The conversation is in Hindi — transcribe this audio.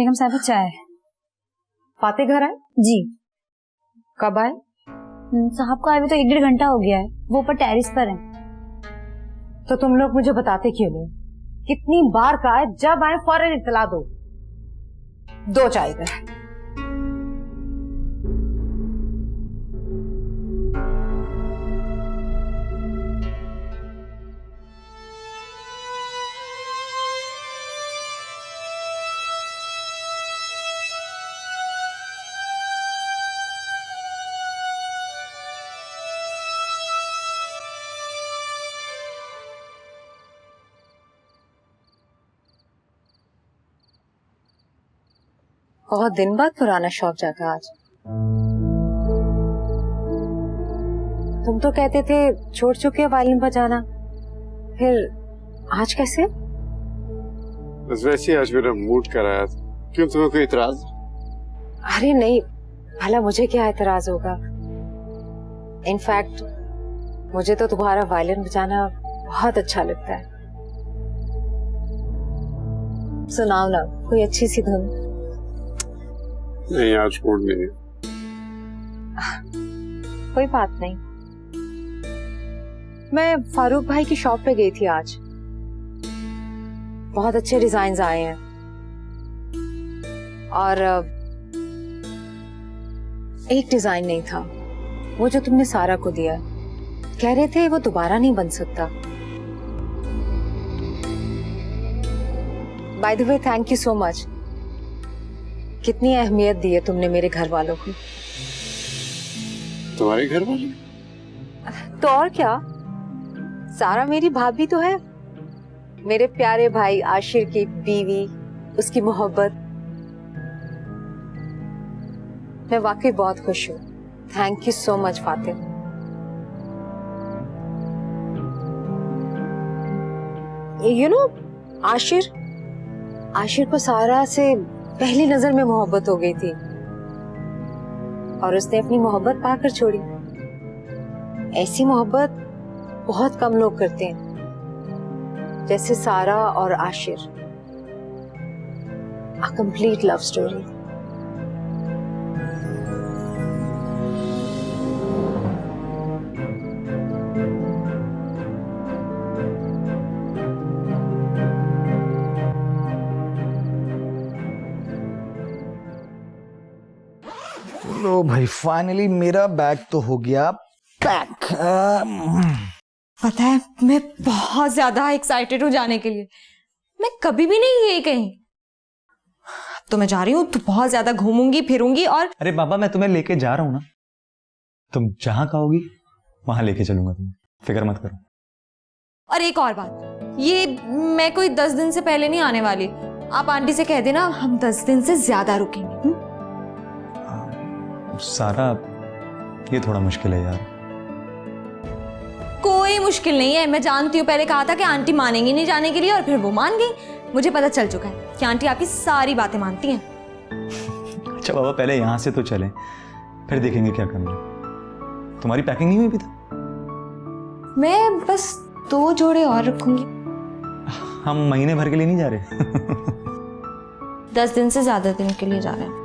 बेगम साहब चाय। फाते घर आए? जी। कब आए? साहब को आए हुए तो 1-1.5 घंटा हो गया है, वो ऊपर टेरिस पर है। तो तुम लोग मुझे बताते क्यों नहीं? कितनी बार कहा है जब आए फौरन इत्तला दो। 2 चाय इधर। बहुत दिन बाद पुराना शौक जागा आज। तुम तो कहते थे छोड़ चुके वायलिन बजाना, फिर आज कैसे? बस वैसे आज मेरा मूड कर आया था। क्यों, तुम्हें कोई इतराज? अरे नहीं, भला मुझे क्या एतराज होगा। इनफैक्ट मुझे तो तुम्हारा वायलिन बजाना बहुत अच्छा लगता है। सुनाओ ना कोई अच्छी सी धुन। नहीं, आज मूड नहीं है। कोई बात नहीं, मैं फारूक भाई की शॉप पे गई थी आज। बहुत अच्छे डिजाइन आए हैं और एक डिजाइन नहीं था, वो जो तुमने सारा को दिया। कह रहे थे वो दोबारा नहीं बन सकता। By the way thank you so much. कितनी अहमियत दी है तुमने मेरे घर वालों को। तुम्हारे घर वाले? तो और क्या, सारा मेरी भाभी तो है। मेरे प्यारे भाई आशिर की बीवी, उसकी मोहब्बत। मैं वाकई बहुत खुश हूँ। Thank you so much Fatih. You know, Ashir को सारा से पहली नजर में मोहब्बत हो गई थी और उसने अपनी मोहब्बत पाकर छोड़ी। ऐसी मोहब्बत बहुत कम लोग करते हैं, जैसे सारा और Ashir. A complete love story. लो भाई, फाइनली मेरा बैग तो हो गया पैक। पता है मैं बहुत ज्यादा एक्साइटेड हूँ जाने के लिए। मैं कभी भी नहीं गई कहीं। तो मैं जा रही हूँ, तो बहुत ज्यादा घूमूंगी फिरूंगी। और अरे बाबा, मैं तुम्हें लेके जा रहा हूँ ना, तुम जहां कहोगी वहां लेके चलूंगा तुम्हें, फिक्र मत करो। और एक और बात, ये मैं कोई 10 दिन से पहले नहीं आने वाली। आप आंटी से कह देना हम 10 दिन से ज्यादा रुकेंगे। सारा, ये थोड़ा मुश्किल है यार। कोई मुश्किल नहीं है, मैं जानती हूँ। पहले कहा था कि आंटी मानेंगी नहीं जाने के लिए, और फिर वो मान गई। मुझे पता चल चुका है कि आंटी आपकी सारी बातें मानती हैं। अच्छा बाबा, पहले यहाँ से तो चलें, फिर देखेंगे क्या करना है। तुम्हारी पैकिंग नहीं हुई अभी तक? मैं बस 2 जोड़े और रखूंगी। हम महीने भर के लिए नहीं जा रहे। 10 दिन से ज्यादा दिन के लिए जा रहे हैं।